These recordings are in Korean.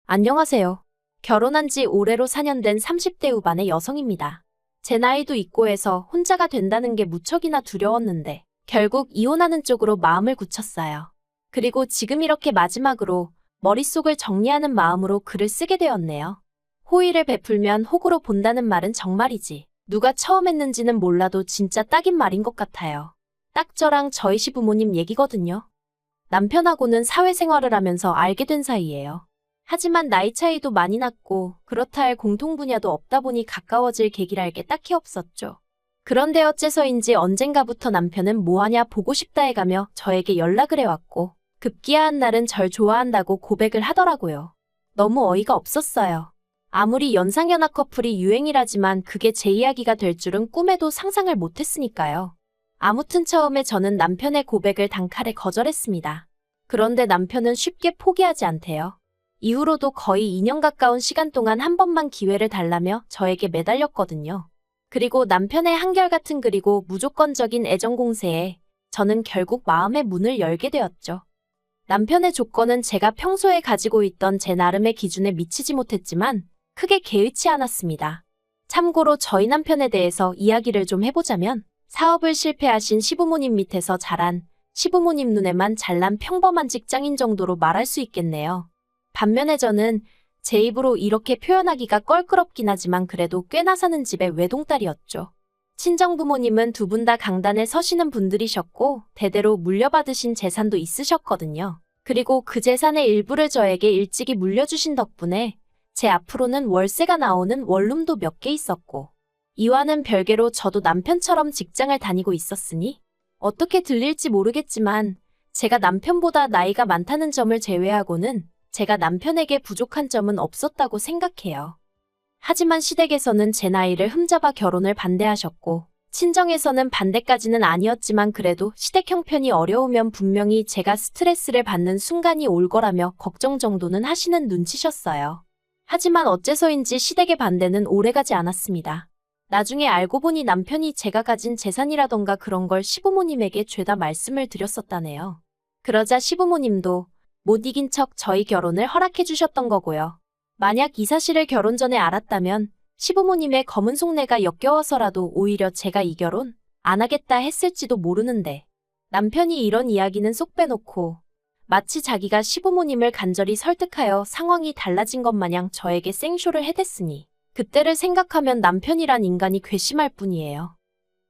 안녕하세요. 결혼한 지 올해로 4년 된 30대 후반의 여성입니다. 제 나이도 있고 해서 혼자가 된다는 게 무척이나 두려웠는데 결국 이혼하는 쪽으로 마음을 굳혔어요. 그리고 지금 이렇게 마지막으로 머릿속을 정리하는 마음으로 글을 쓰게 되었네요. 호의를 베풀면 호구로 본다는 말은 정말이지. 누가 처음 했는지는 몰라도 진짜 딱인 말인 것 같아요. 딱 저랑 저희 시부모님 얘기거든요. 남편하고는 사회생활을 하면서 알게 된 사이예요. 하지만 나이 차이도 많이 났고 그렇다 할 공통 분야도 없다 보니 가까워질 계기랄 게 딱히 없었죠. 그런데 어째서인지 언젠가부터 남편은 뭐하냐 보고 싶다 해가며 저에게 연락을 해왔고 급기야 한 날은 절 좋아한다고 고백을 하더라고요. 너무 어이가 없었어요. 아무리 연상연하 커플이 유행이라지만 그게 제 이야기가 될 줄은 꿈에도 상상을 못했으니까요. 아무튼 처음에 저는 남편의 고백을 단칼에 거절했습니다. 그런데 남편은 쉽게 포기하지 않대요. 이후로도 거의 2년 가까운 시간 동안 한 번만 기회를 달라며 저에게 매달렸거든요. 그리고 남편의 한결같은 그리고 무조건적인 애정 공세에 저는 결국 마음의 문을 열게 되었죠. 남편의 조건은 제가 평소에 가지고 있던 제 나름의 기준에 미치지 못했지만 크게 개의치 않았습니다. 참고로 저희 남편에 대해서 이야기를 좀 해보자면 사업을 실패하신 시부모님 밑에서 자란 시부모님 눈에만 잘난 평범한 직장인 정도로 말할 수 있겠네요. 반면에 저는 제 입으로 이렇게 표현하기가 껄끄럽긴 하지만 그래도 꽤나 사는 집의 외동딸이었죠. 친정부모님은 두 분 다 강단에 서시는 분들이셨고 대대로 물려받으신 재산도 있으셨거든요. 그리고 그 재산의 일부를 저에게 일찍이 물려주신 덕분에 제 앞으로는 월세가 나오는 원룸도 몇 개 있었고 이와는 별개로 저도 남편처럼 직장을 다니고 있었으니 어떻게 들릴지 모르겠지만 제가 남편보다 나이가 많다는 점을 제외하고는 제가 남편에게 부족한 점은 없었다고 생각해요. 하지만 시댁에서는 제 나이를 흠잡아 결혼을 반대하셨고 친정에서는 반대까지는 아니었지만 그래도 시댁 형편이 어려우면 분명히 제가 스트레스를 받는 순간이 올 거라며 걱정 정도는 하시는 눈치셨어요. 하지만 어째서인지 시댁의 반대는 오래가지 않았습니다. 나중에 알고 보니 남편이 제가 가진 재산이라던가 그런 걸 시부모님에게 죄다 말씀을 드렸었다네요. 그러자 시부모님도 못 이긴 척 저희 결혼을 허락해 주셨던 거고요. 만약 이 사실을 결혼 전에 알았다면 시부모님의 검은 속내가 역겨워서라도 오히려 제가 이 결혼 안 하겠다 했을지도 모르는데 남편이 이런 이야기는 쏙 빼놓고 마치 자기가 시부모님을 간절히 설득하여 상황이 달라진 것 마냥 저에게 생쇼를 해댔으니 그때를 생각하면 남편이란 인간이 괘씸할 뿐이에요.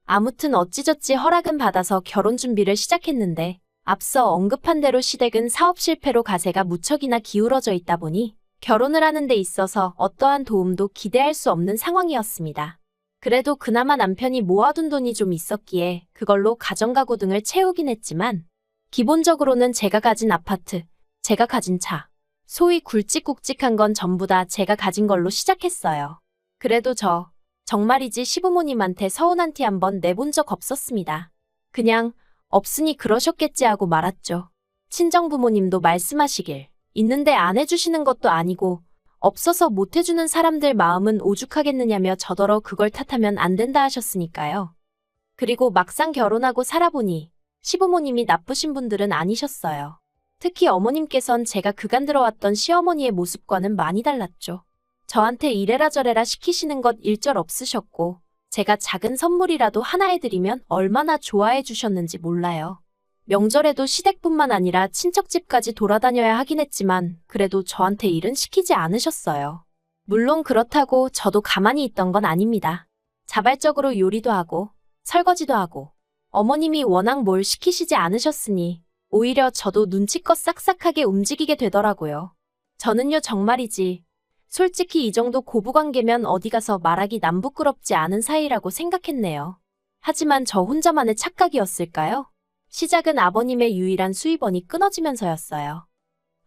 아무튼 어찌저찌 허락은 받아서 결혼 준비를 시작했는데 앞서 언급한 대로 시댁은 사업 실패로 가세가 무척이나 기울어져 있다 보니 결혼을 하는 데 있어서 어떠한 도움도 기대할 수 없는 상황이었습니다. 그래도 그나마 남편이 모아둔 돈이 좀 있었기에 그걸로 가정가구 등을 채우긴 했지만 기본적으로는 제가 가진 아파트, 제가 가진 차, 소위 굵직굵직한 건 전부 다 제가 가진 걸로 시작했어요. 그래도 정말이지 시부모님한테 서운한 티 한번 내본 적 없었습니다. 그냥 없으니 그러셨겠지 하고 말았죠. 친정부모님도 말씀하시길 있는데 안 해주시는 것도 아니고 없어서 못 해주는 사람들 마음은 오죽하겠느냐며 저더러 그걸 탓하면 안 된다 하셨으니까요. 그리고 막상 결혼하고 살아보니 시부모님이 나쁘신 분들은 아니셨어요. 특히 어머님께선 제가 그간 들어왔던 시어머니의 모습과는 많이 달랐죠. 저한테 이래라 저래라 시키시는 것 일절 없으셨고 제가 작은 선물이라도 하나 해드리면 얼마나 좋아해 주셨는지 몰라요. 명절에도 시댁뿐만 아니라 친척집까지 돌아다녀야 하긴 했지만 그래도 저한테 일은 시키지 않으셨어요. 물론 그렇다고 저도 가만히 있던 건 아닙니다. 자발적으로 요리도 하고 설거지도 하고 어머님이 워낙 뭘 시키시지 않으셨으니 오히려 저도 눈치껏 싹싹하게 움직이게 되더라고요. 저는요 정말이지 솔직히 이 정도 고부관계면 어디 가서 말하기 남 부끄럽지 않은 사이라고 생각했네요. 하지만 저 혼자만의 착각이었을까요? 시작은 아버님의 유일한 수입원이 끊어지면서였어요.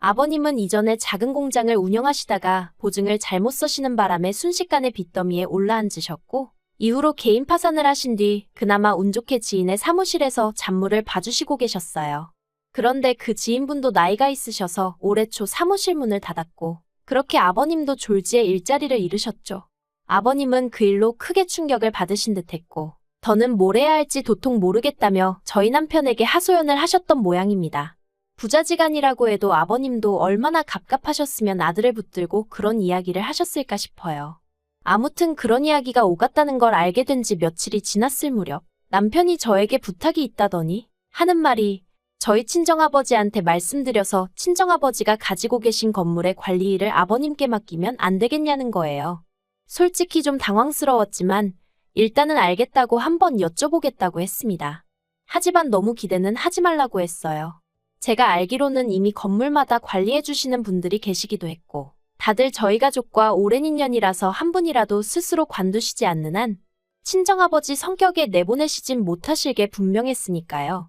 아버님은 이전에 작은 공장을 운영하시다가 보증을 잘못 써시는 바람에 순식간에 빚더미에 올라앉으셨고 이후로 개인 파산을 하신 뒤 그나마 운 좋게 지인의 사무실에서 잡무를 봐주시고 계셨어요. 그런데 그 지인분도 나이가 있으셔서 올해 초 사무실 문을 닫았고 그렇게 아버님도 졸지에 일자리를 잃으셨죠. 아버님은 그 일로 크게 충격을 받으신 듯했고 더는 뭘 해야 할지 도통 모르겠다며 저희 남편에게 하소연을 하셨던 모양입니다. 부자지간이라고 해도 아버님도 얼마나 갑갑하셨으면 아들을 붙들고 그런 이야기를 하셨을까 싶어요. 아무튼 그런 이야기가 오갔다는 걸 알게 된 지 며칠이 지났을 무렵 남편이 저에게 부탁이 있다더니 하는 말이 저희 친정아버지한테 말씀드려서 친정아버지가 가지고 계신 건물의 관리 일을 아버님께 맡기면 안 되겠냐는 거예요. 솔직히 좀 당황스러웠지만 일단은 알겠다고 한번 여쭤보겠다고 했습니다. 하지만 너무 기대는 하지 말라고 했어요. 제가 알기로는 이미 건물마다 관리해 주시는 분들이 계시기도 했고 다들 저희 가족과 오랜 인연이라서 한 분이라도 스스로 관두시지 않는 한 친정아버지 성격에 내보내시진 못하실 게 분명했으니까요.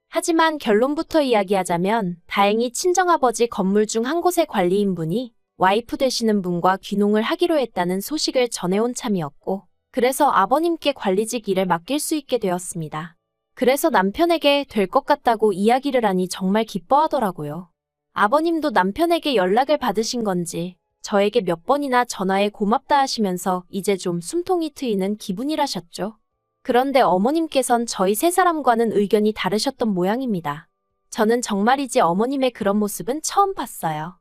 하지만 결론부터 이야기하자면 다행히 친정아버지 건물 중 한 곳의 관리인분이 와이프 되시는 분과 귀농을 하기로 했다는 소식을 전해온 참이었고 그래서 아버님께 관리직 일을 맡길 수 있게 되었습니다. 그래서 남편에게 될 것 같다고 이야기를 하니 정말 기뻐하더라고요. 아버님도 남편에게 연락을 받으신 건지 저에게 몇 번이나 전화해 고맙다 하시면서 이제 좀 숨통이 트이는 기분이라셨죠. 그런데 어머님께선 저희 세 사람과는 의견이 다르셨던 모양입니다. 저는 정말이지 어머님의 그런 모습은 처음 봤어요.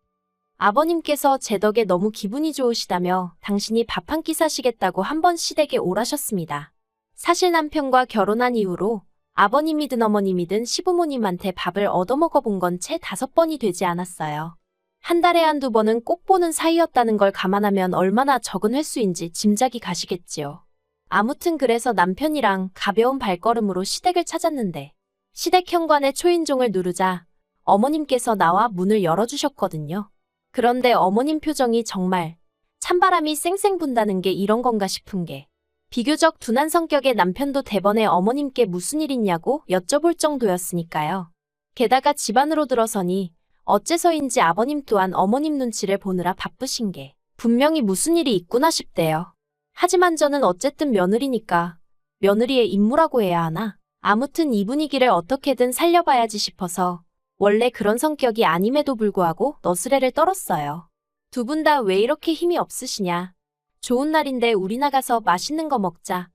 아버님께서 제 덕에 너무 기분이 좋으시다며 당신이 밥 한 끼 사시겠다고 한번 시댁에 오라셨습니다. 사실 남편과 결혼한 이후로 아버님이든 어머님이든 시부모님한테 밥을 얻어먹어 본 건 채 5번이 되지 않았어요. 한 달에 한두 번은 꼭 보는 사이였다는 걸 감안하면 얼마나 적은 횟수인지 짐작이 가시겠지요. 아무튼 그래서 남편이랑 가벼운 발걸음으로 시댁을 찾았는데 시댁 현관에 초인종을 누르자 어머님께서 나와 문을 열어주셨거든요. 그런데 어머님 표정이 정말 찬바람이 쌩쌩 분다는 게 이런 건가 싶은 게 비교적 둔한 성격의 남편도 대번에 어머님께 무슨 일 있냐고 여쭤볼 정도였으니까요. 게다가 집 안으로 들어서니 어째서인지 아버님 또한 어머님 눈치를 보느라 바쁘신 게 분명히 무슨 일이 있구나 싶대요. 하지만 저는 어쨌든 며느리니까 며느리의 임무라고 해야 하나? 아무튼 이 분위기를 어떻게든 살려봐야지 싶어서 원래 그런 성격이 아님에도 불구하고 너스레를 떨었어요. 두 분 다 왜 이렇게 힘이 없으시냐? 좋은 날인데 우리 나가서 맛있는 거 먹자.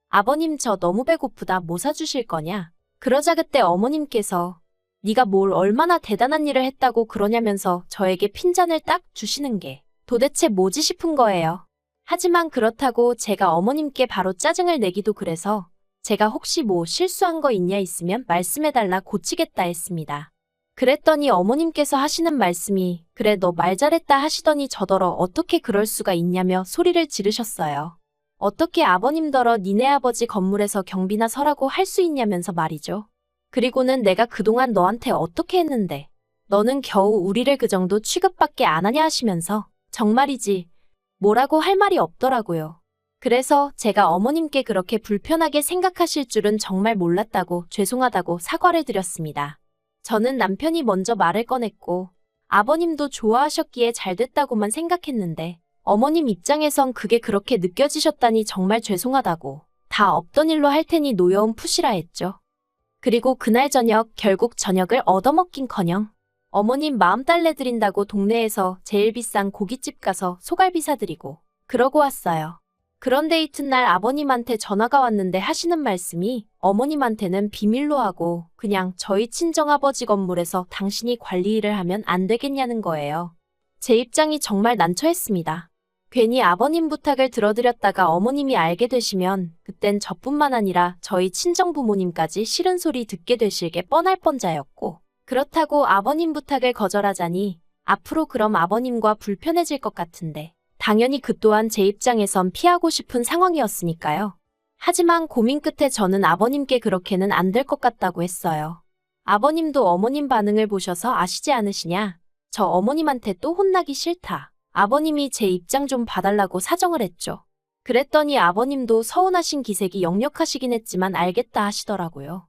아버님 저 너무 배고프다 뭐 사주실 거냐? 그러자 그때 어머님께서 네가 뭘 얼마나 대단한 일을 했다고 그러냐면서 저에게 핀잔을 딱 주시는 게 도대체 뭐지 싶은 거예요. 하지만 그렇다고 제가 어머님께 바로 짜증을 내기도 그래서 제가 혹시 뭐 실수한 거 있냐 있으면 말씀해달라 고치겠다 했습니다. 그랬더니 어머님께서 하시는 말씀이 그래 너 말 잘했다 하시더니 저더러 어떻게 그럴 수가 있냐며 소리를 지르셨어요. 어떻게 아버님더러 니네 아버지 건물에서 경비나 서라고 할 수 있냐면서 말이죠. 그리고는 내가 그동안 너한테 어떻게 했는데 너는 겨우 우리를 그 정도 취급밖에 안 하냐 하시면서 정말이지 뭐라고 할 말이 없더라고요. 그래서 제가 어머님께 그렇게 불편하게 생각하실 줄은 정말 몰랐다고 죄송하다고 사과를 드렸습니다. 저는 남편이 먼저 말을 꺼냈고 아버님도 좋아하셨기에 잘됐다고만 생각했는데 어머님 입장에선 그게 그렇게 느껴지셨다니 정말 죄송하다고 다 없던 일로 할 테니 노여움 푸시라 했죠. 그리고 그날 저녁 결국 저녁을 얻어먹긴커녕 어머님 마음 달래드린다고 동네에서 제일 비싼 고깃집 가서 소갈비 사드리고 그러고 왔어요. 그런데 이튿날 아버님한테 전화가 왔는데 하시는 말씀이 어머님한테는 비밀로 하고 그냥 저희 친정아버지 건물에서 당신이 관리 일을 하면 안 되겠냐는 거예요. 제 입장이 정말 난처했습니다. 괜히 아버님 부탁을 들어드렸다가 어머님이 알게 되시면 그땐 저뿐만 아니라 저희 친정부모님까지 싫은 소리 듣게 되실 게 뻔할 뻔자였고 그렇다고 아버님 부탁을 거절하자니 앞으로 그럼 아버님과 불편해질 것 같은데 당연히 그 또한 제 입장에선 피하고 싶은 상황이었으니까요. 하지만 고민 끝에 저는 아버님께 그렇게는 안 될 것 같다고 했어요. 아버님도 어머님 반응을 보셔서 아시지 않으시냐? 저 어머님한테 또 혼나기 싫다. 아버님이 제 입장 좀 봐달라고 사정을 했죠. 그랬더니 아버님도 서운하신 기색이 역력하시긴 했지만 알겠다 하시더라고요.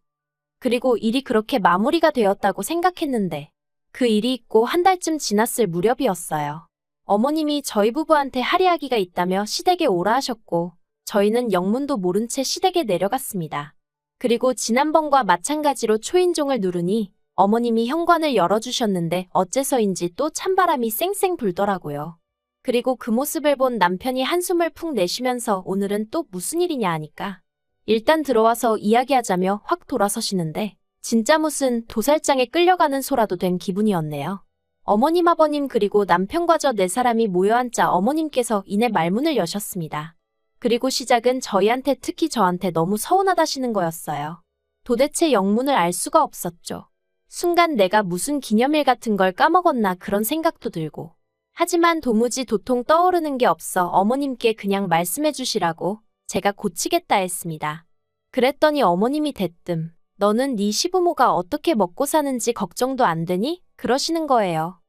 그리고 일이 그렇게 마무리가 되었다고 생각했는데 그 일이 있고 한 달쯤 지났을 무렵이었어요. 어머님이 저희 부부한테 할 이야기가 있다며 시댁에 오라 하셨고 저희는 영문도 모른 채 시댁에 내려갔습니다. 그리고 지난번과 마찬가지로 초인종을 누르니 어머님이 현관을 열어주셨는데 어째서인지 또 찬바람이 쌩쌩 불더라고요. 그리고 그 모습을 본 남편이 한숨을 푹 내쉬면서 오늘은 또 무슨 일이냐 하니까 일단 들어와서 이야기하자며 확 돌아서시는데 진짜 무슨 도살장에 끌려가는 소라도 된 기분이었네요. 어머님, 아버님 그리고 남편과 저 네 사람이 모여 앉자 어머님께서 이내 말문을 여셨습니다. 그리고 시작은 저희한테 특히 저한테 너무 서운하다시는 거였어요. 도대체 영문을 알 수가 없었죠. 순간 내가 무슨 기념일 같은 걸 까먹었나 그런 생각도 들고. 하지만 도무지 도통 떠오르는 게 없어 어머님께 그냥 말씀해 주시라고 제가 고치겠다 했습니다. 그랬더니 어머님이 대뜸 너는 네 시부모가 어떻게 먹고 사는지 걱정도 안 되니? 그러시는 거예요.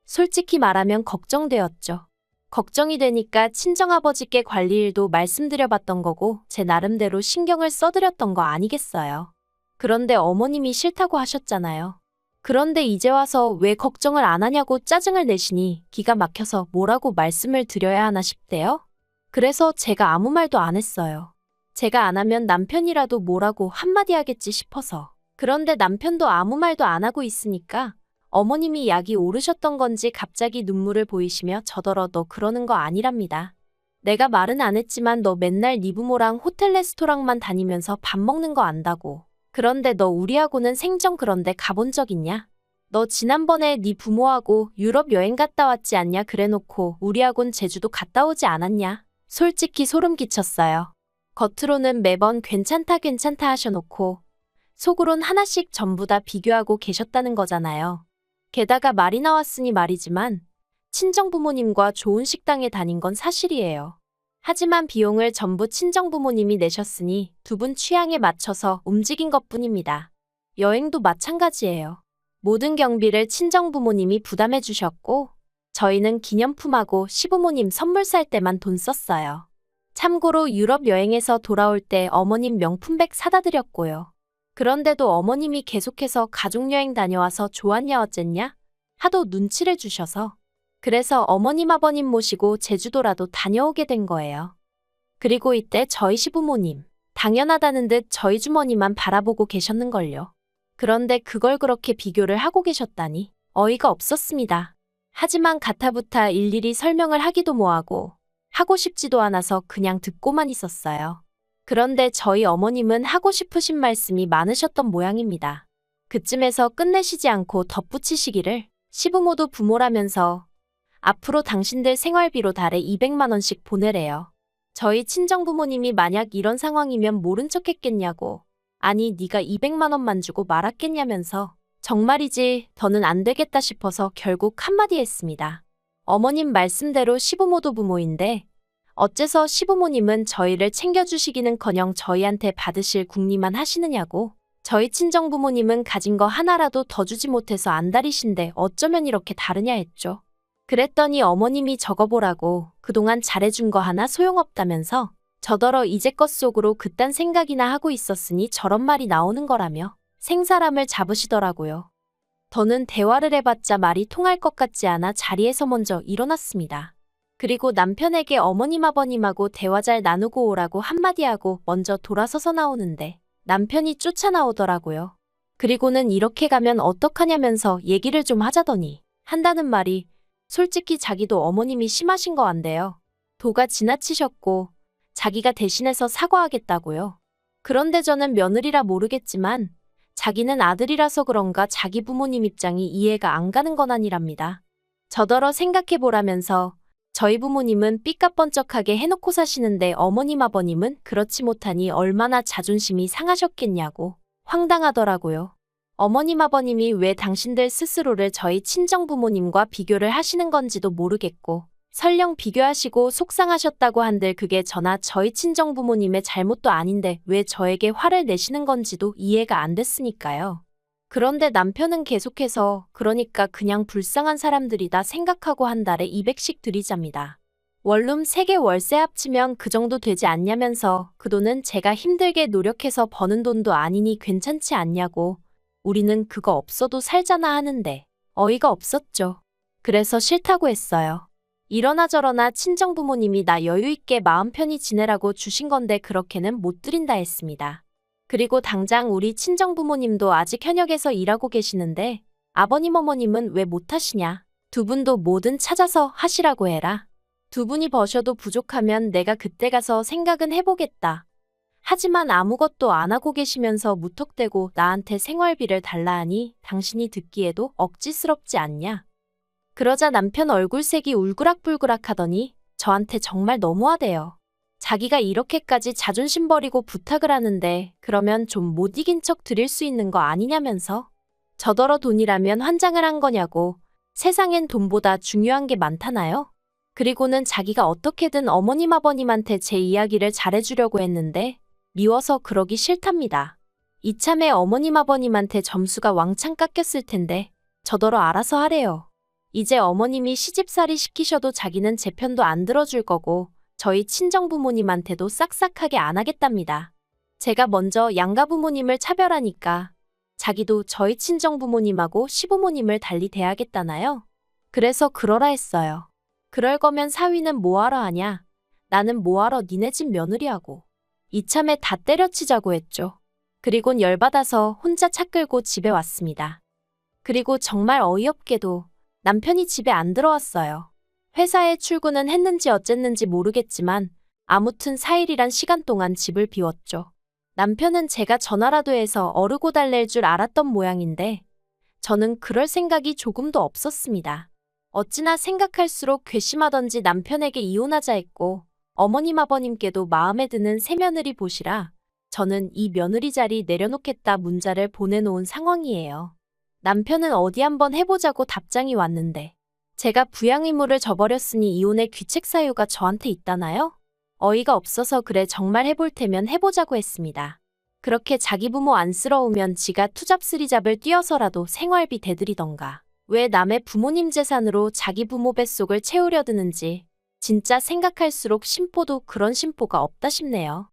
솔직히 말하면 걱정되었죠. 걱정이 되니까 친정아버지께 관리 일도 말씀드려봤던 거고 제 나름대로 신경을 써드렸던 거 아니겠어요. 그런데 어머님이 싫다고 하셨잖아요. 그런데 이제 와서 왜 걱정을 안 하냐고 짜증을 내시니 기가 막혀서 뭐라고 말씀을 드려야 하나 싶대요. 그래서 제가 아무 말도 안 했어요. 제가 안 하면 남편이라도 뭐라고 한마디 하겠지 싶어서. 그런데 남편도 아무 말도 안 하고 있으니까 어머님이 약이 오르셨던 건지 갑자기 눈물을 보이시며 저더러 너 그러는 거 아니랍니다. 내가 말은 안 했지만 너 맨날 네 부모랑 호텔 레스토랑만 다니면서 밥 먹는 거 안다고. 그런데 너 우리하고는 생전 그런데 가본 적 있냐? 너 지난번에 네 부모하고 유럽 여행 갔다 왔지 않냐 그래놓고 우리하고는 제주도 갔다 오지 않았냐? 솔직히 소름 끼쳤어요. 겉으로는 매번 괜찮다 괜찮다 하셔놓고 속으론 하나씩 전부 다 비교하고 계셨다는 거잖아요. 게다가 말이 나왔으니 말이지만 친정부모님과 좋은 식당에 다닌 건 사실이에요. 하지만 비용을 전부 친정부모님이 내셨으니 두 분 취향에 맞춰서 움직인 것뿐입니다. 여행도 마찬가지예요. 모든 경비를 친정부모님이 부담해 주셨고 저희는 기념품하고 시부모님 선물 살 때만 돈 썼어요. 참고로 유럽 여행에서 돌아올 때 어머님 명품백 사다 드렸고요. 그런데도 어머님이 계속해서 가족여행 다녀와서 좋았냐 어쨌냐 하도 눈치를 주셔서 그래서 어머님 아버님 모시고 제주도라도 다녀오게 된 거예요. 그리고 이때 저희 시부모님 당연하다는 듯 저희 주머니만 바라보고 계셨는걸요. 그런데 그걸 그렇게 비교를 하고 계셨다니 어이가 없었습니다. 하지만 가타부타 일일이 설명을 하기도 뭐하고 하고 싶지도 않아서 그냥 듣고만 있었어요. 그런데 저희 어머님은 하고 싶으신 말씀이 많으셨던 모양입니다. 그쯤에서 끝내시지 않고 덧붙이시기를 시부모도 부모라면서 앞으로 당신들 생활비로 달에 200만 원씩 보내래요. 저희 친정부모님이 만약 이런 상황이면 모른 척 했겠냐고. 아니 네가 200만 원만 주고 말았겠냐면서 정말이지 더는 안 되겠다 싶어서 결국 한마디 했습니다. 어머님 말씀대로 시부모도 부모인데 어째서 시부모님은 저희를 챙겨주시기는커녕 저희한테 받으실 궁리만 하시느냐고. 저희 친정부모님은 가진 거 하나라도 더 주지 못해서 안달이신데 어쩌면 이렇게 다르냐 했죠. 그랬더니 어머님이 적어보라고 그동안 잘해준 거 하나 소용없다면서 저더러 이제껏 속으로 그딴 생각이나 하고 있었으니 저런 말이 나오는 거라며 생사람을 잡으시더라고요. 더는 대화를 해봤자 말이 통할 것 같지 않아 자리에서 먼저 일어났습니다. 그리고 남편에게 어머님 아버님하고 대화 잘 나누고 오라고 한마디 하고 먼저 돌아서서 나오는데 남편이 쫓아나오더라고요. 그리고는 이렇게 가면 어떡하냐면서 얘기를 좀 하자더니 한다는 말이 솔직히 자기도 어머님이 심하신 거 안돼요. 도가 지나치셨고 자기가 대신해서 사과하겠다고요. 그런데 저는 며느리라 모르겠지만 자기는 아들이라서 그런가 자기 부모님 입장이 이해가 안 가는 건 아니랍니다. 저더러 생각해보라면서 저희 부모님은 삐까뻔쩍하게 해놓고 사시는데 어머님 아버님은 그렇지 못하니 얼마나 자존심이 상하셨겠냐고 황당하더라고요. 어머님 아버님이 왜 당신들 스스로를 저희 친정부모님과 비교를 하시는 건지도 모르겠고 설령 비교하시고 속상하셨다고 한들 그게 저나 저희 친정부모님의 잘못도 아닌데 왜 저에게 화를 내시는 건지도 이해가 안 됐으니까요. 그런데 남편은 계속해서 그러니까 그냥 불쌍한 사람들이다 생각하고 한 달에 200씩 드리잡니다. 원룸 3개 월세 합치면 그 정도 되지 않냐면서 그 돈은 제가 힘들게 노력해서 버는 돈도 아니니 괜찮지 않냐고. 우리는 그거 없어도 살잖아 하는데 어이가 없었죠. 그래서 싫다고 했어요. 이러나 저러나 친정부모님이 나 여유있게 마음 편히 지내라고 주신 건데 그렇게는 못 드린다 했습니다. 그리고 당장 우리 친정부모님도 아직 현역에서 일하고 계시는데 아버님 어머님은 왜 못하시냐. 두 분도 뭐든 찾아서 하시라고 해라. 두 분이 버셔도 부족하면 내가 그때 가서 생각은 해보겠다. 하지만 아무것도 안 하고 계시면서 무턱대고 나한테 생활비를 달라 하니 당신이 듣기에도 억지스럽지 않냐? 그러자 남편 얼굴색이 울그락불그락 하더니 저한테 정말 너무하대요. 자기가 이렇게까지 자존심 버리고 부탁을 하는데 그러면 좀 못 이긴 척 드릴 수 있는 거 아니냐면서 저더러 돈이라면 환장을 한 거냐고 세상엔 돈보다 중요한 게 많다나요? 그리고는 자기가 어떻게든 어머님 아버님한테 제 이야기를 잘해주려고 했는데 미워서 그러기 싫답니다. 이참에 어머님 아버님한테 점수가 왕창 깎였을 텐데 저더러 알아서 하래요. 이제 어머님이 시집살이 시키셔도 자기는 제 편도 안 들어줄 거고 저희 친정부모님한테도 싹싹하게 안 하겠답니다. 제가 먼저 양가부모님을 차별하니까 자기도 저희 친정부모님하고 시부모님을 달리 대하겠다나요? 그래서 그러라 했어요. 그럴 거면 사위는 뭐하러 하냐? 나는 뭐하러 니네 집 며느리하고. 이참에 다 때려치자고 했죠. 그리곤 열받아서 혼자 차 끌고 집에 왔습니다. 그리고 정말 어이없게도 남편이 집에 안 들어왔어요. 회사에 출근은 했는지 어쨌는지 모르겠지만 아무튼 4일이란 시간 동안 집을 비웠죠. 남편은 제가 전화라도 해서 어르고 달랠 줄 알았던 모양인데 저는 그럴 생각이 조금도 없었습니다. 어찌나 생각할수록 괘씸하던지 남편에게 이혼하자 했고 어머님 아버님께도 마음에 드는 새며느리 보시라 저는 이 며느리 자리 내려놓겠다 문자를 보내놓은 상황이에요. 남편은 어디 한번 해보자고 답장이 왔는데 제가 부양 의무를 져버렸으니 이혼의 귀책 사유가 저한테 있다나요? 어이가 없어서 그래 정말 해볼 테면 해보자고 했습니다. 그렇게 자기 부모 안쓰러우면 지가 투잡스리잡을 뛰어서라도 생활비 대드리던가 왜 남의 부모님 재산으로 자기 부모 뱃속을 채우려 드는지 진짜 생각할수록 심보도 그런 심보가 없다 싶네요.